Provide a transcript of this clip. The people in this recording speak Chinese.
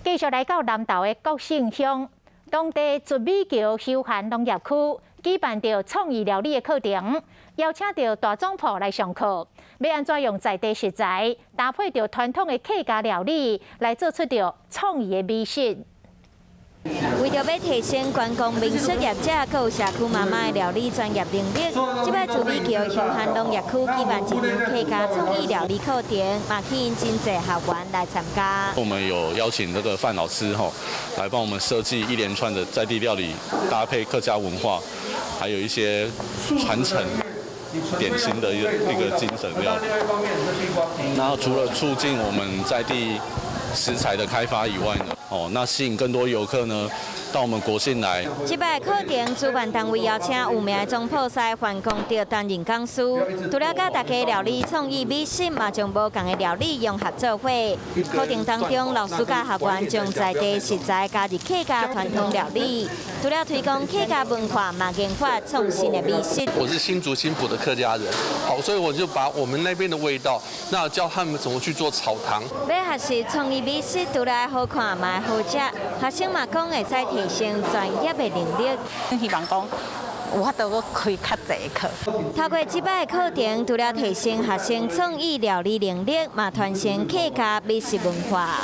继续来到南投的国姓乡，当地竹米桥休闲农业区举办着创意料理的课程，邀请到大总铺来上课，要安怎用在地食材搭配着传统的客家料理，来做出着创意的美食。 为着要提升观光民宿业者和社区妈妈的料理专业能力，这摆竹米桥休闲农业区举办一场客家创意料理课程，嘛吸引真侪校园来参加。我们有邀请这个范老师来帮我们设计一连串的在地料理，搭配客家文化，还有一些传承典型的一个精神料理。然后除了促进我们在地食材的开发以外呢，那吸引更多游客呢到我们国姓来。这摆课程主办单位邀请有名的总铺师范公着担任讲师，除了教大家料理创意美食，嘛将无同的料理融合做伙。课程当中，老师教学员将在地食材加入客家传统料理，除了推广客家文化，嘛研发创新的美食。我是新竹新埔的客家人，所以我就把我们那边的味道，那教他们怎么去做炒糖。要学习创意美食，除了好看嘛好食，学生嘛讲会再提升专业的能力。希望讲有法度开较侪课。透过这摆的课程，除了提升学生创意料理能力，嘛传承客家美食文化。